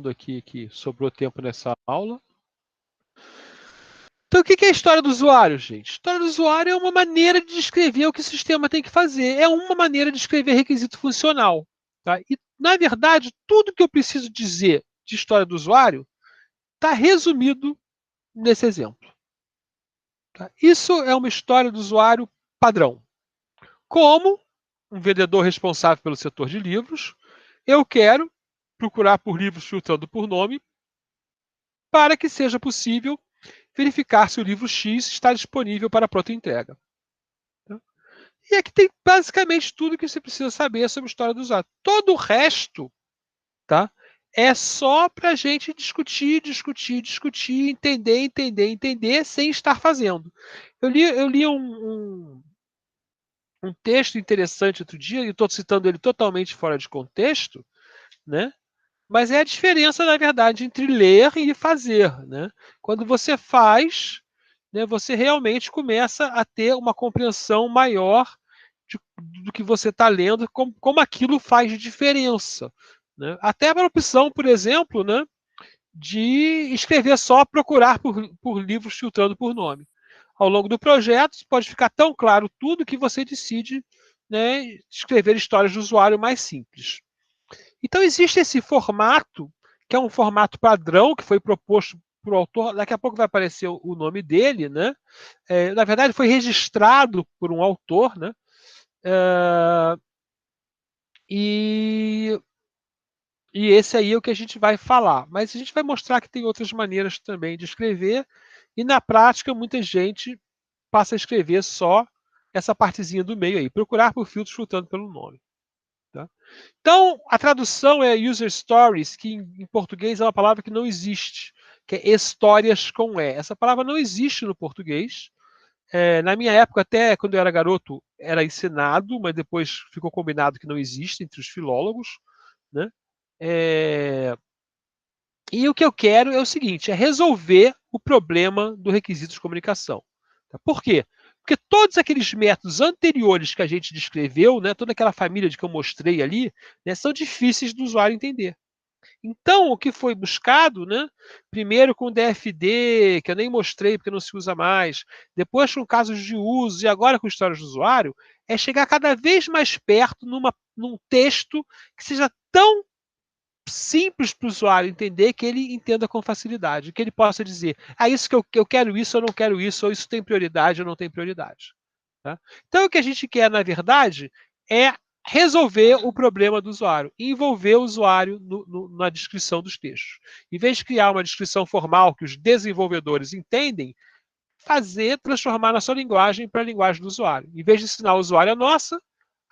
aqui que sobrou tempo nessa aula. Então, o que é a história do usuário, gente? A história do usuário é uma maneira de descrever o que o sistema tem que fazer. É uma maneira de descrever requisito funcional. Tá? E, na verdade, tudo que eu preciso dizer de história do usuário está resumido nesse exemplo. Tá? Isso é uma história do usuário padrão. Como um vendedor responsável pelo setor de livros, eu quero procurar por livros filtrando por nome para que seja possível verificar se o livro X está disponível para pronta entrega. E aqui tem basicamente tudo que você precisa saber sobre a história do usuário. Todo o resto, tá, é só para a gente discutir, entender, sem estar fazendo. Eu li um texto interessante outro dia, e estou citando ele totalmente fora de contexto, né? Mas é a diferença, na verdade, entre ler e fazer. Né? Quando você faz, né, você realmente começa a ter uma compreensão maior do que você está lendo, como aquilo faz diferença. Né? Até para a opção, por exemplo, né, de escrever só procurar por livros filtrando por nome. Ao longo do projeto, pode ficar tão claro tudo que você decide, né, escrever histórias de usuário mais simples. Então, existe esse formato, que é um formato padrão, que foi proposto por autor, daqui a pouco vai aparecer o nome dele, né? Na verdade, foi registrado por um autor, né? E esse aí é o que a gente vai falar. Mas a gente vai mostrar que tem outras maneiras também de escrever, e na prática, muita gente passa a escrever só essa partezinha do meio aí, procurar por filtros filtrando pelo nome. Tá? Então, a tradução é user stories, que em português é uma palavra que não existe, que é histórias com E. Essa palavra não existe no português. Na minha época, até quando eu era garoto, era ensinado, mas depois ficou combinado que não existe entre os filólogos. Né? E o que eu quero é o seguinte, é resolver o problema do requisito de comunicação. Tá? Por quê? Porque todos aqueles métodos anteriores que a gente descreveu, né, toda aquela família de que eu mostrei ali, né, são difíceis do usuário entender. Então, o que foi buscado, né, primeiro com o DFD, que eu nem mostrei porque não se usa mais, depois com casos de uso e agora com histórias do usuário, é chegar cada vez mais perto num texto que seja tão simples para o usuário entender, que ele entenda com facilidade, que ele possa dizer, isso que eu quero isso, eu não quero isso, ou isso tem prioridade ou não tem prioridade. Tá? Então, o que a gente quer, na verdade, é resolver o problema do usuário, envolver o usuário na descrição dos textos. Em vez de criar uma descrição formal que os desenvolvedores entendem, transformar na sua linguagem para a linguagem do usuário. Em vez de ensinar o usuário a nossa,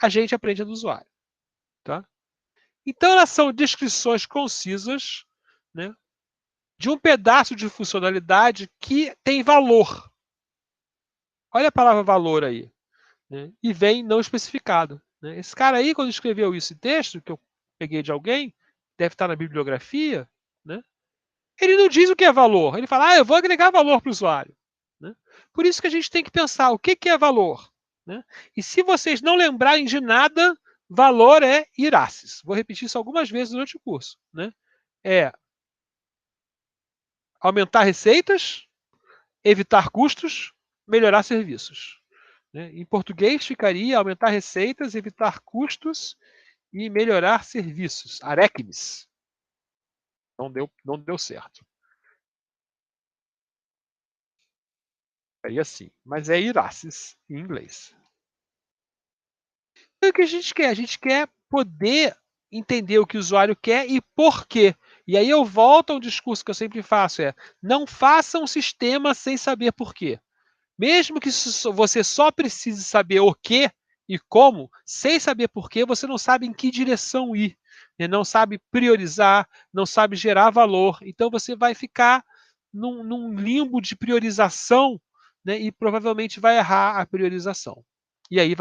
a gente aprende a do usuário. Tá? Então, elas são descrições concisas, né, de um pedaço de funcionalidade que tem valor. Olha a palavra valor aí. Né, e vem não especificado. Né. Esse cara aí, quando escreveu esse texto, que eu peguei de alguém, deve estar na bibliografia, né, ele não diz o que é valor. Ele fala, eu vou agregar valor para o usuário. Né. Por isso que a gente tem que pensar o que é valor. Né. E se vocês não lembrarem de nada, valor é Iraces. Vou repetir isso algumas vezes durante o curso. Né? É aumentar receitas, evitar custos, melhorar serviços. Né? Em português ficaria aumentar receitas, evitar custos e melhorar serviços. Arachnes. Não deu certo. Ficaria assim. Mas é Iraces em inglês. Então, o que a gente quer? A gente quer poder entender o que o usuário quer e por quê. E aí eu volto ao discurso que eu sempre faço, não faça um sistema sem saber por quê. Mesmo que você só precise saber o que e como, sem saber por quê, você não sabe em que direção ir. Né? Não sabe priorizar, não sabe gerar valor. Então você vai ficar num limbo de priorização, né? E provavelmente vai errar a priorização. E aí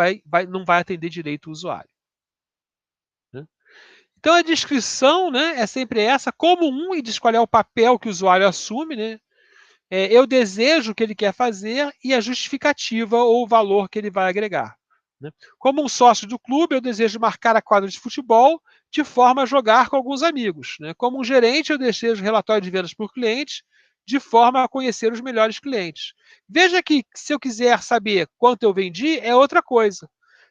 não vai atender direito o usuário. Né? Então a descrição, né, é sempre essa, como e diz qual é o papel que o usuário assume, né? Eu desejo o que ele quer fazer e a justificativa ou o valor que ele vai agregar. Né? Como um sócio do clube, eu desejo marcar a quadra de futebol de forma a jogar com alguns amigos, né? Como um gerente, eu desejo relatório de vendas por cliente, de forma a conhecer os melhores clientes. Veja que, se eu quiser saber quanto eu vendi, é outra coisa,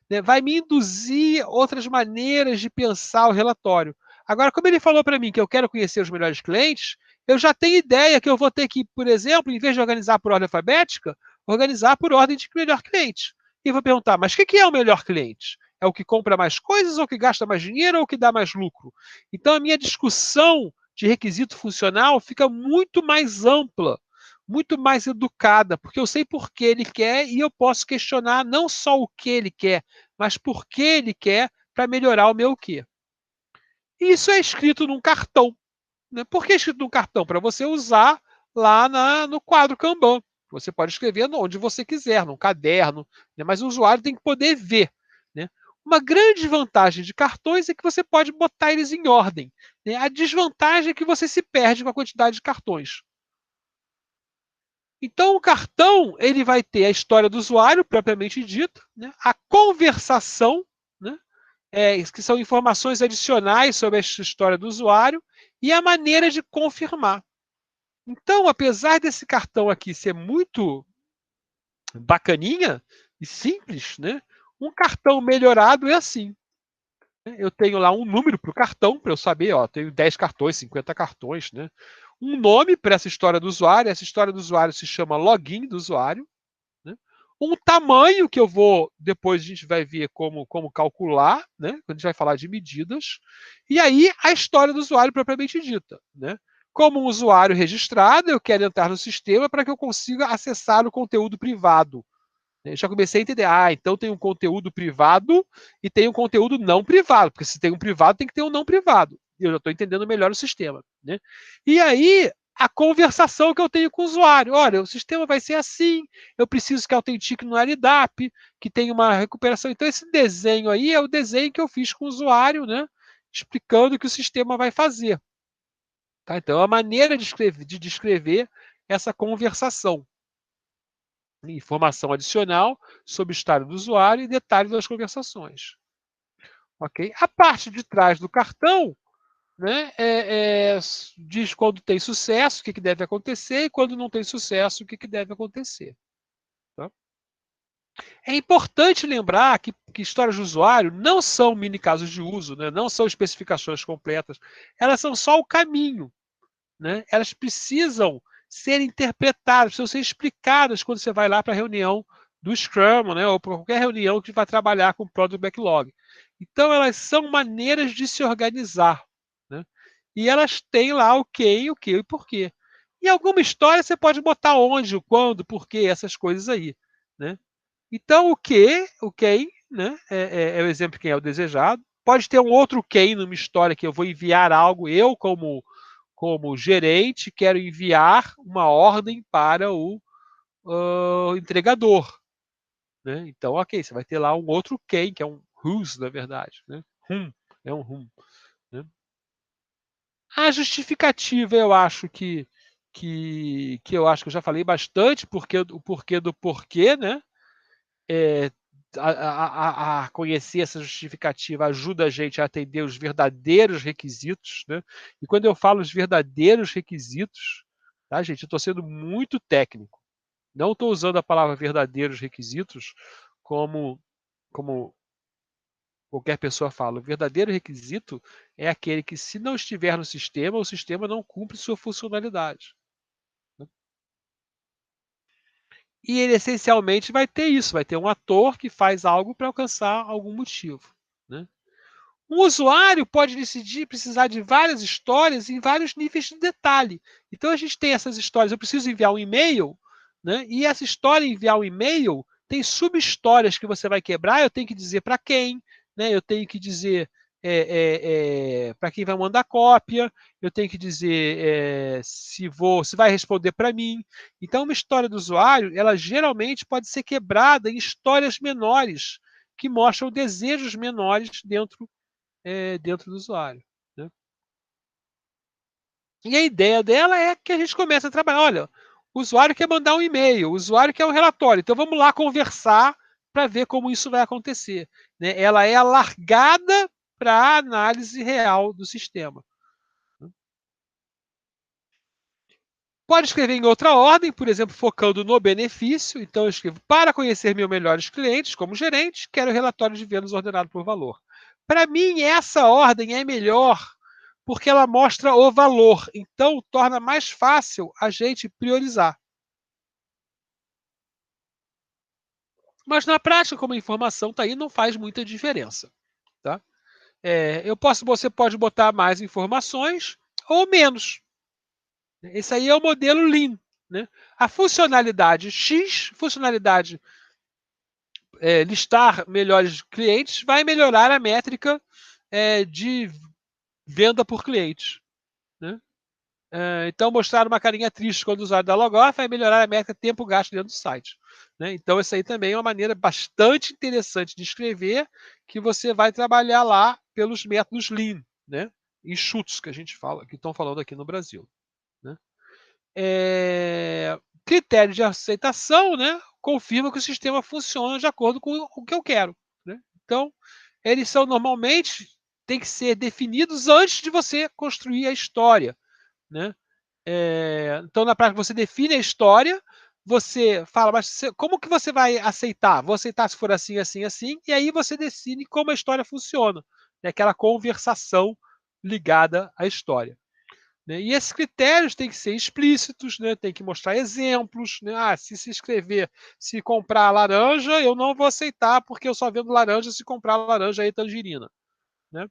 né? Vai me induzir outras maneiras de pensar o relatório. Agora, como ele falou para mim que eu quero conhecer os melhores clientes, eu já tenho ideia que eu vou ter que, por exemplo, em vez de organizar por ordem alfabética, organizar por ordem de melhor cliente. E vou perguntar, mas o que é o melhor cliente? É o que compra mais coisas, ou o que gasta mais dinheiro, ou o que dá mais lucro? Então, a minha discussão de requisito funcional fica muito mais ampla, muito mais educada, porque eu sei por que ele quer e eu posso questionar não só o que ele quer, mas por que ele quer para melhorar o meu quê. E isso é escrito num cartão, né? Por que é escrito num cartão? Para você usar lá no quadro Kanban. Você pode escrever onde você quiser, num caderno, né? Mas o usuário tem que poder ver, né? Uma grande vantagem de cartões é que você pode botar eles em ordem, né? A desvantagem é que você se perde com a quantidade de cartões. Então, o cartão ele vai ter a história do usuário, propriamente dita, né? A conversação, né? Que são informações adicionais sobre a história do usuário, e a maneira de confirmar. Então, apesar desse cartão aqui ser muito bacaninha e simples, né? Um cartão melhorado é assim. Eu tenho lá um número para o cartão, para eu saber, ó, tenho 10 cartões, 50 cartões, né? Um nome para essa história do usuário se chama login do usuário, né? Um tamanho que eu vou, depois a gente vai ver como calcular, né? Quando a gente vai falar de medidas, e aí a história do usuário propriamente dita, né? Como um usuário registrado, eu quero entrar no sistema para que eu consiga acessar o conteúdo privado. Eu já comecei a entender, então tem um conteúdo privado e tem um conteúdo não privado, porque se tem um privado, tem que ter um não privado. Eu já estou entendendo melhor o sistema, né? E aí, a conversação que eu tenho com o usuário. Olha, o sistema vai ser assim, eu preciso que autentique no LDAP, que tenha uma recuperação. Então, esse desenho aí é o desenho que eu fiz com o usuário, né? Explicando o que o sistema vai fazer. Tá? Então, é a maneira de descrever essa conversação. Informação adicional sobre o estado do usuário e detalhes das conversações. Ok? A parte de trás do cartão, né, diz quando tem sucesso, o que deve acontecer, e quando não tem sucesso, o que deve acontecer. Tá? É importante lembrar que histórias de usuário não são mini casos de uso, né, não são especificações completas, elas são só o caminho. Né? Elas precisam ser interpretadas, precisam ser explicadas quando você vai lá para a reunião do Scrum, né? Ou para qualquer reunião que vai trabalhar com o Product Backlog. Então, elas são maneiras de se organizar. Né? E elas têm lá o que, o que e o porquê. E alguma história você pode botar onde, o quando, o porquê, essas coisas aí. Né? Então, o quem, né? É o exemplo de quem é o desejado. Pode ter um outro quem numa história que eu vou enviar algo, eu como gerente, quero enviar uma ordem para o entregador. Né? Então, ok, você vai ter lá um outro quem, que é um whose, na verdade. Né? É um whom. Né? A justificativa, eu acho que eu acho que eu já falei bastante, o porquê do porquê, né? É, a conhecer essa justificativa ajuda a gente a atender os verdadeiros requisitos, né? E quando eu falo os verdadeiros requisitos, tá, gente, eu estou sendo muito técnico. Não estou usando a palavra verdadeiros requisitos como qualquer pessoa fala. O verdadeiro requisito é aquele que, se não estiver no sistema, o sistema não cumpre sua funcionalidade. E ele essencialmente vai ter isso, vai ter um ator que faz algo para alcançar algum motivo. Né? Um usuário pode decidir precisar de várias histórias em vários níveis de detalhe. Então a gente tem essas histórias. Eu preciso enviar um e-mail, né? E essa história enviar um e-mail tem sub-histórias que você vai quebrar. Eu tenho que dizer para quem, né? Eu tenho que dizer para quem vai mandar cópia. Eu tenho que dizer se vai responder para mim. Então, uma história do usuário, ela geralmente pode ser quebrada em histórias menores que mostram desejos menores dentro do usuário. Né? E a ideia dela é que a gente comece a trabalhar. Olha, o usuário quer mandar um e-mail, o usuário quer um relatório. Então vamos lá conversar para ver como isso vai acontecer. Né? Ela é a largada para a análise real do sistema. Pode escrever em outra ordem, por exemplo, focando no benefício. Então, eu escrevo: para conhecer meus melhores clientes, como gerente, quero relatório de vendas ordenado por valor. Para mim, essa ordem é melhor, porque ela mostra o valor. Então, torna mais fácil a gente priorizar. Mas na prática, como a informação está aí, não faz muita diferença. Tá? Você pode botar mais informações ou menos. Esse aí é o modelo Lean. Né? A funcionalidade X, funcionalidade listar melhores clientes, vai melhorar a métrica de venda por cliente. Né? Então, mostrar uma carinha triste quando o usuário dá logoff vai melhorar a métrica tempo gasto dentro do site. Né? Então, isso aí também é uma maneira bastante interessante de escrever, que você vai trabalhar lá pelos métodos Lean, né? Enxutos, que a gente fala, que estão falando aqui no Brasil. Né? Critério de aceitação, né? Confirma que o sistema funciona de acordo com o que eu quero. Né? Então, eles são normalmente tem que ser definidos antes de você construir a história. Né? Então, na prática, você define a história, você fala, mas como que você vai aceitar? Vou aceitar se for assim, assim, assim, e aí você decide como a história funciona. É aquela conversação ligada à história. Né? E esses critérios têm que ser explícitos, né? Tem que mostrar exemplos. Né? Se escrever, se comprar laranja, eu não vou aceitar, porque eu só vendo laranja se comprar laranja e tangerina. Né?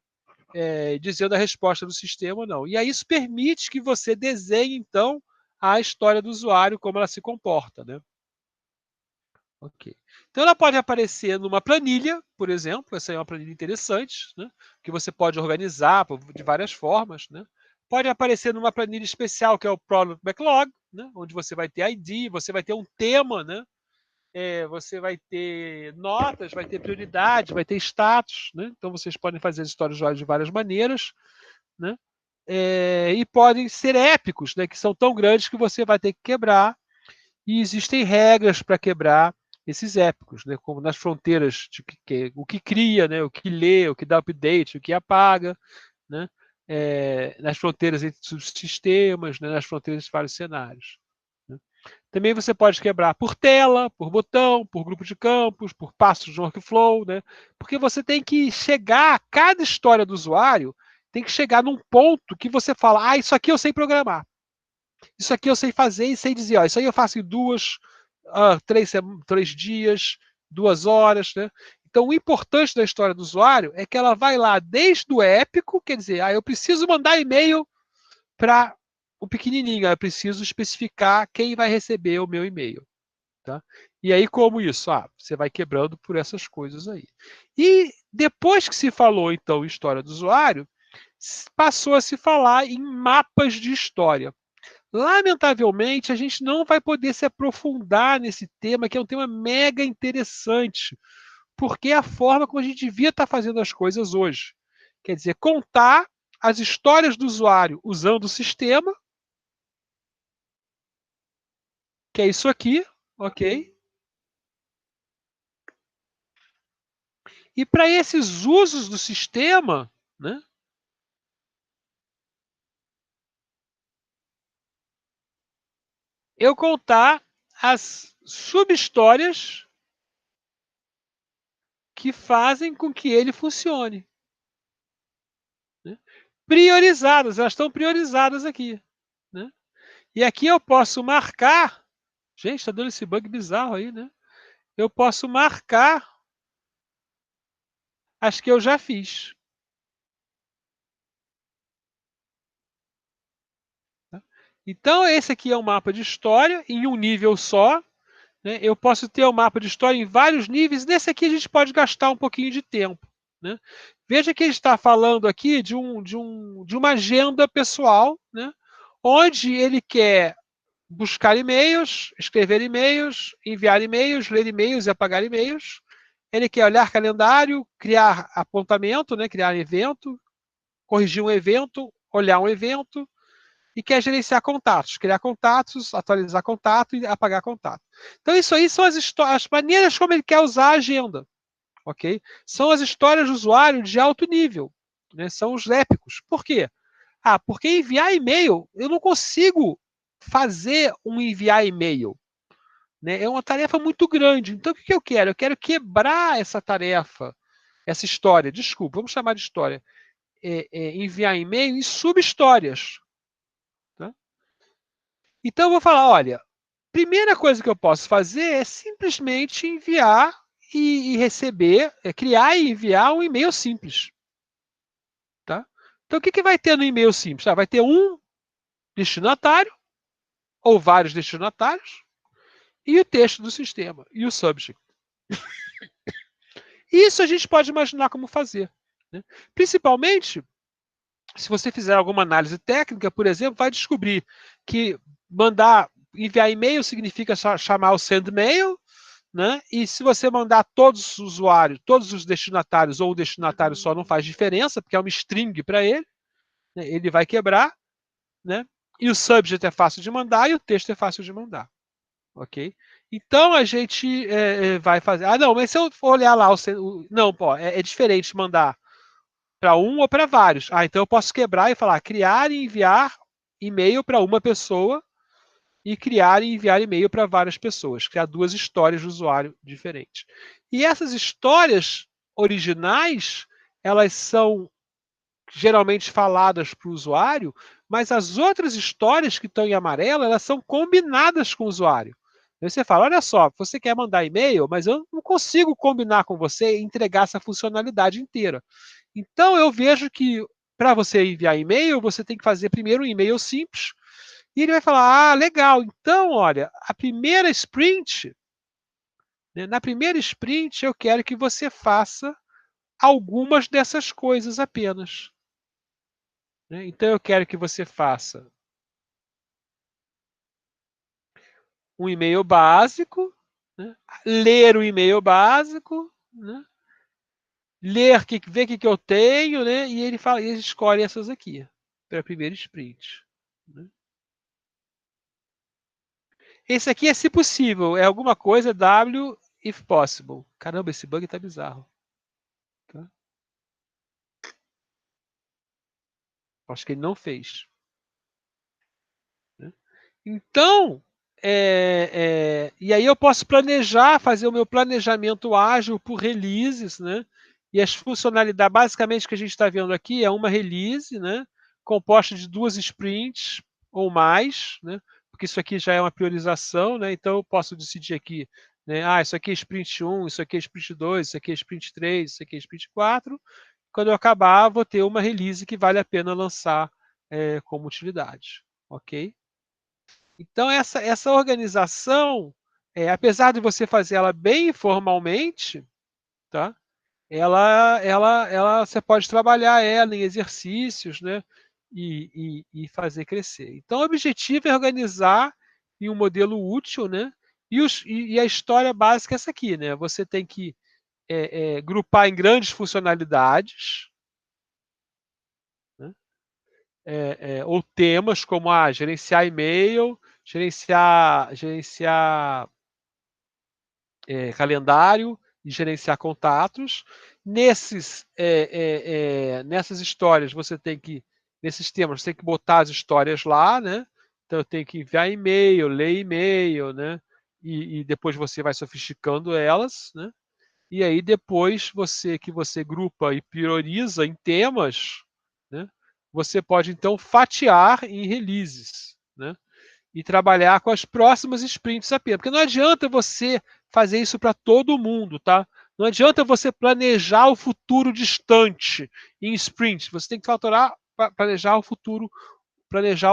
Dizendo a resposta do sistema, não. E aí isso permite que você desenhe, então, a história do usuário, como ela se comporta. Né? Ok. Então, ela pode aparecer numa planilha, por exemplo. Essa é uma planilha interessante, né? Que você pode organizar de várias formas. Né? Pode aparecer numa planilha especial, que é o Product Backlog, né? Onde você vai ter ID, você vai ter um tema, né? Você vai ter notas, vai ter prioridade, vai ter status. Né? Então, vocês podem fazer as histórias de várias maneiras. Né? E podem ser épicos, né? Que são tão grandes que você vai ter que quebrar. E existem regras para quebrar esses épicos, né? Como nas fronteiras de o que cria, né? O que lê, o que dá update, o que apaga, né? Nas fronteiras entre subsistemas, né? Nas fronteiras de vários cenários. Né? Também você pode quebrar por tela, por botão, por grupo de campos, por passos de workflow, né? Porque você tem que chegar, cada história do usuário tem que chegar num ponto que você fala: isso aqui eu sei programar. Isso aqui eu sei fazer e sei dizer: isso aí eu faço em 3 dias, 2 horas. Né? Então, o importante da história do usuário é que ela vai lá desde o épico, quer dizer, eu preciso mandar e-mail para o pequenininho, eu preciso especificar quem vai receber o meu e-mail. Tá? E aí, como isso? Você vai quebrando por essas coisas aí. E depois que se falou, então, história do usuário, passou a se falar em mapas de história. Lamentavelmente, a gente não vai poder se aprofundar nesse tema, que é um tema mega interessante, porque é a forma como a gente devia estar fazendo as coisas hoje. Quer dizer, contar as histórias do usuário usando o sistema, que é isso aqui, ok? E para esses usos do sistema, né, eu contar as sub-histórias que fazem com que ele funcione. Né? Priorizadas, elas estão priorizadas aqui. Né? E aqui eu posso marcar. Gente, está dando esse bug bizarro aí, né? Eu posso marcar as que eu já fiz. Tá? Então, esse aqui é um mapa de história em um nível só. Né? Eu posso ter um mapa de história em vários níveis. Nesse aqui a gente pode gastar um pouquinho de tempo. Né? Veja que a gente está falando aqui de uma agenda pessoal, né? Onde ele quer buscar e-mails, escrever e-mails, enviar e-mails, ler e-mails e apagar e-mails. Ele quer olhar calendário, criar apontamento, né? Criar evento, corrigir um evento, olhar um evento, e quer gerenciar contatos, criar contatos, atualizar contato e apagar contato. Então, isso aí são as maneiras como ele quer usar a agenda. ok? São as histórias do usuário de alto nível, né? São os épicos. Por quê? Porque enviar e-mail, eu não consigo fazer um enviar e-mail, né? É uma tarefa muito grande. Então, o que eu quero? Eu quero quebrar essa tarefa, essa história, desculpa, vamos chamar de história, enviar e-mail em sub-histórias. Tá? Então, eu vou falar, olha, primeira coisa que eu posso fazer é simplesmente enviar e receber, criar e enviar um e-mail simples. Tá? Então, o que vai ter no e-mail simples? Vai ter um destinatário, ou vários destinatários, e o texto do sistema, e o subject. Isso a gente pode imaginar como fazer. Né? Principalmente, se você fizer alguma análise técnica, por exemplo, vai descobrir que enviar e-mail significa chamar o sendmail, né? E se você mandar todos os usuários, todos os destinatários, ou o destinatário só, não faz diferença, porque é uma string para ele, né? Ele vai quebrar, né? E o subject é fácil de mandar e o texto é fácil de mandar. Ok? Então a gente vai fazer. Não, mas se eu for olhar lá, não, pô, é diferente mandar para um ou para vários. Então eu posso quebrar e falar criar e enviar e-mail para uma pessoa e criar e enviar e-mail para várias pessoas, criar duas histórias de usuário diferentes. E essas histórias originais, elas são geralmente faladas para o usuário, mas as outras histórias que estão em amarelo, elas são combinadas com o usuário. Aí você fala, olha só, você quer mandar e-mail, mas eu não consigo combinar com você e entregar essa funcionalidade inteira. Então eu vejo que para você enviar e-mail, você tem que fazer primeiro um e-mail simples, e ele vai falar, legal, então, olha, a primeira sprint, né, na primeira sprint eu quero que você faça algumas dessas coisas apenas. Né? Então eu quero que você faça um e-mail básico, né? Ler o e-mail básico, né? Ver o que eu tenho, né? E ele escolhe essas aqui para a primeira sprint. Né? Esse aqui é se possível, é alguma coisa W if possible. Caramba, esse bug tá bizarro. Tá? Acho que ele não fez. Né? Então, e aí eu posso planejar, fazer o meu planejamento ágil por releases, né? E as funcionalidades, basicamente, que a gente está vendo aqui é uma release, né? Composta de 2 sprints ou mais, né? Porque isso aqui já é uma priorização, né? Então eu posso decidir aqui, né? Isso aqui é sprint 1, isso aqui é sprint 2, isso aqui é sprint 3, isso aqui é sprint 4. Quando eu acabar, vou ter uma release que vale a pena lançar como utilidade, ok? Então, essa organização, apesar de você fazer ela bem informalmente, tá? Você pode trabalhar ela em exercícios, né? E fazer crescer. Então, o objetivo é organizar em um modelo útil, né? E a história básica é essa aqui, né? Você tem que grupar em grandes funcionalidades, né? Ou temas como gerenciar e-mail, gerenciar calendário e gerenciar contatos. Nessas histórias, nesses temas, você tem que botar as histórias lá, né? Então, eu tenho que enviar e-mail, ler e-mail, né? E depois você vai sofisticando elas, né? E aí depois que você grupa e prioriza em temas, né? Você pode então fatiar em releases, né? E trabalhar com as próximas sprints apenas. Porque não adianta você fazer isso para todo mundo, tá? Não adianta você planejar o futuro distante em sprints. Você tem que planejar o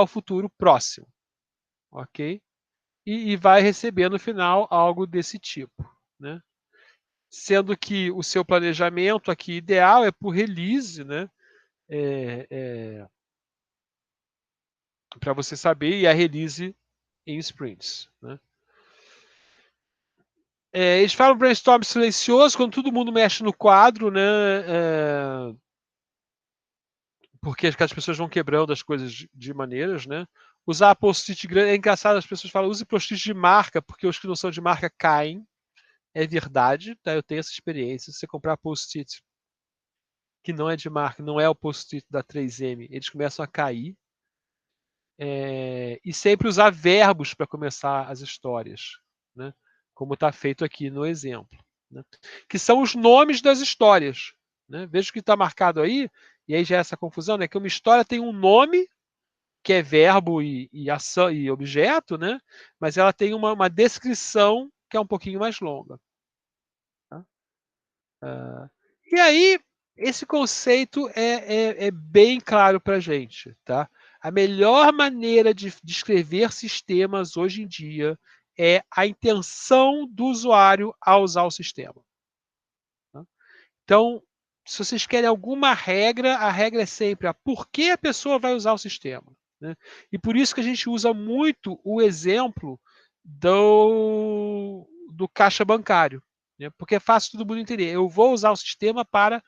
futuro próximo, ok? E vai receber no final algo desse tipo, né? Sendo que o seu planejamento aqui ideal é por release, né? Para você saber, e a release em sprints, né? Eles falam brainstorm silencioso quando todo mundo mexe no quadro, né? Porque as pessoas vão quebrando as coisas de maneiras, né? Usar post-it grande é engraçado, as pessoas falam use post-it de marca, porque os que não são de marca caem. é verdade, tá? Eu tenho essa experiência. Se você comprar post-it que não é de marca, não é o post-it da 3M, eles começam a cair. E sempre usar verbos para começar as histórias, né? Como está feito aqui no exemplo, né? Que são os nomes das histórias, né? Veja o que está marcado aí, e aí já é essa confusão, né? Que uma história tem um nome, que é verbo e ação e objeto, né? Mas ela tem uma descrição que é um pouquinho mais longa. Tá? E aí, esse conceito é bem claro para a gente. Tá? A melhor maneira de descrever sistemas hoje em dia é a intenção do usuário ao usar o sistema. Tá? Então, se vocês querem alguma regra, a regra é sempre a por que a pessoa vai usar o sistema. Né? E por isso que a gente usa muito o exemplo do caixa bancário. Né? Porque é fácil todo mundo entender. Eu vou usar o sistema para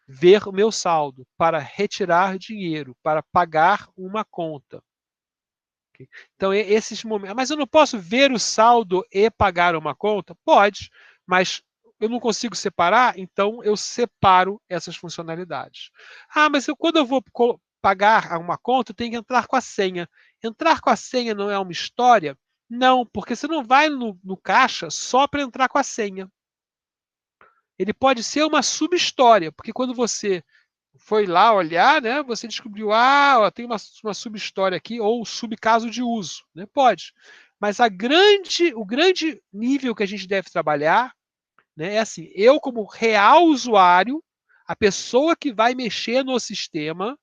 ver o meu saldo, para retirar dinheiro, para pagar uma conta. Okay? Então, esses momentos. Mas eu não posso ver o saldo e pagar uma conta? Pode, mas eu não consigo separar, então eu separo essas funcionalidades. Ah, mas quando eu vou pagar uma conta, eu tenho que entrar com a senha. Entrar com a senha não é uma história? Não, porque você não vai no caixa só para entrar com a senha. Ele pode ser uma sub-história, porque quando você foi lá olhar, né, você descobriu, ó, tem uma sub-história aqui, ou subcaso de uso. Né? Pode. Mas o grande nível que a gente deve trabalhar, né, é assim, eu como real usuário, a pessoa que vai mexer no sistema,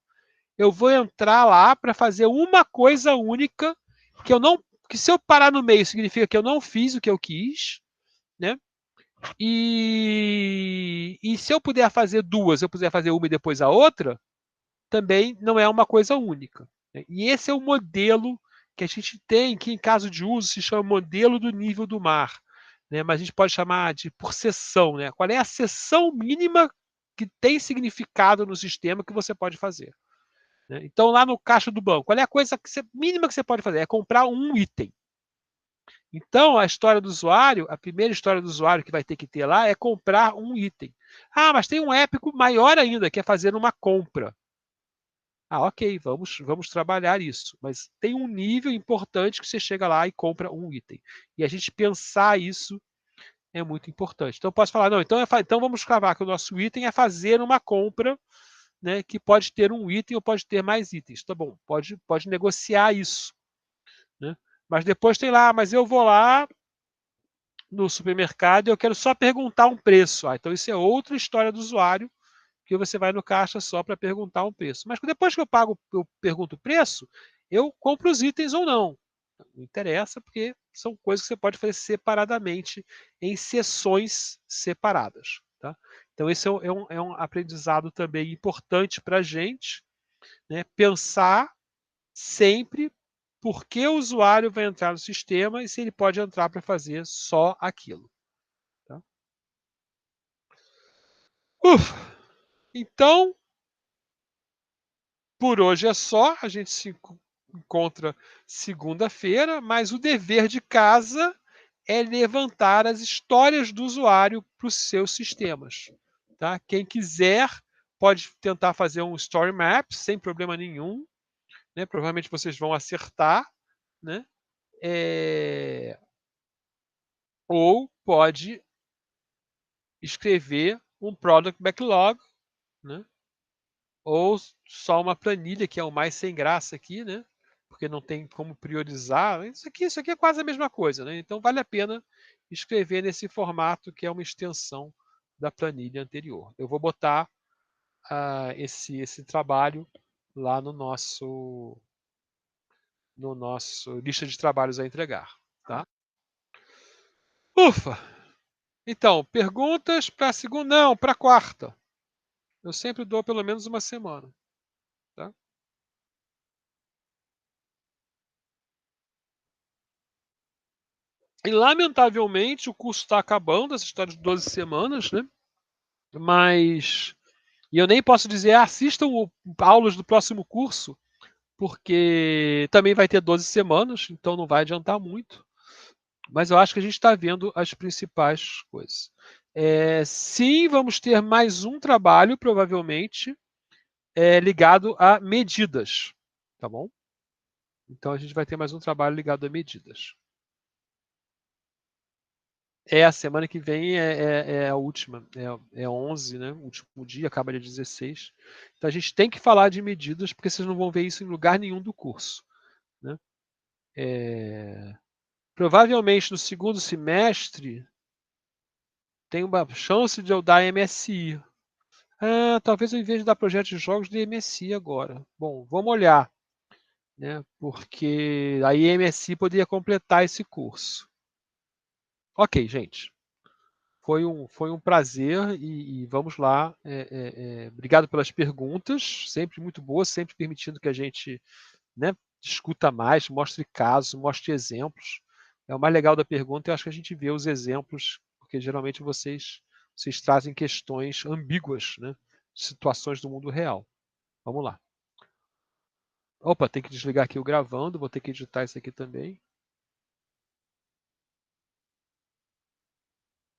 eu vou entrar lá para fazer uma coisa única, que se eu parar no meio significa que eu não fiz o que eu quis, né? E se eu puder fazer duas, eu puder fazer uma e depois a outra, também não é uma coisa única. Né? E esse é o modelo que a gente tem, que em caso de uso se chama modelo do nível do mar. Né? Mas a gente pode chamar de por seção. Né? Qual é a seção mínima que tem significado no sistema que você pode fazer? Né? Então, lá no caixa do banco, qual é a coisa mínima que você pode fazer? É comprar um item. Então, a história do usuário, a primeira história do usuário que vai ter que ter lá é comprar um item. Ah, mas tem um épico maior ainda, que é fazer uma compra. Ah, ok, vamos trabalhar isso. Mas tem um nível importante que você chega lá e compra um item. E a gente pensar isso é muito importante. Então, eu posso falar, não, então vamos cravar que o nosso item é fazer uma compra, né, que pode ter um item ou pode ter mais itens. Tá bom, pode negociar isso. Né? Mas depois tem lá, mas eu vou lá no supermercado e eu quero só perguntar um preço. Ah, então isso é outra história do usuário, que você vai no caixa só para perguntar um preço. Mas depois que eu pergunto o preço, eu compro os itens ou não. Não interessa, porque são coisas que você pode fazer separadamente, em sessões separadas. Tá? Então, esse é um aprendizado também importante para a gente, né? Pensar sempre por que o usuário vai entrar no sistema e se ele pode entrar para fazer só aquilo. Tá? Então, por hoje é só. A gente se encontra segunda-feira, mas o dever de casa é levantar as histórias do usuário para os seus sistemas. Tá? Quem quiser pode tentar fazer um story map sem problema nenhum. Né? Provavelmente vocês vão acertar. Né? Ou pode escrever um product backlog, né? Ou só uma planilha, que é o mais sem graça aqui, né? Porque não tem como priorizar. Isso aqui é quase a mesma coisa, né? Então vale a pena escrever nesse formato que é uma extensão da planilha anterior. Eu vou botar esse trabalho lá no nosso lista de trabalhos a entregar. Tá? Ufa! Então, perguntas para segunda? Não, para quarta. Eu sempre dou pelo menos uma semana. Tá? E, lamentavelmente, o curso está acabando, essa história de 12 semanas, né? Mas. E eu nem posso dizer, assistam aulas do próximo curso, porque também vai ter 12 semanas, então não vai adiantar muito. Mas eu acho que a gente está vendo as principais coisas. Sim, vamos ter mais um trabalho, provavelmente, ligado a medidas. Tá bom? Então a gente vai ter mais um trabalho ligado a medidas. A semana que vem é a última, é 11, né? O último dia, acaba dia 16. Então a gente tem que falar de medidas, porque vocês não vão ver isso em lugar nenhum do curso. Né? Provavelmente no segundo semestre tem uma chance de eu dar MSI. Talvez eu, em vez de dar projeto de jogos, dê MSI agora. Bom, vamos olhar, né? Porque aí MSI poderia completar esse curso. Ok, gente. Foi um prazer e vamos lá. Obrigado pelas perguntas, sempre muito boas, sempre permitindo que a gente, né, discuta mais, mostre casos, mostre exemplos. O mais legal da pergunta, eu acho que a gente vê os exemplos, porque geralmente vocês trazem questões ambíguas, né, situações do mundo real. Vamos lá. Opa, tem que desligar aqui o gravando, vou ter que editar isso aqui também.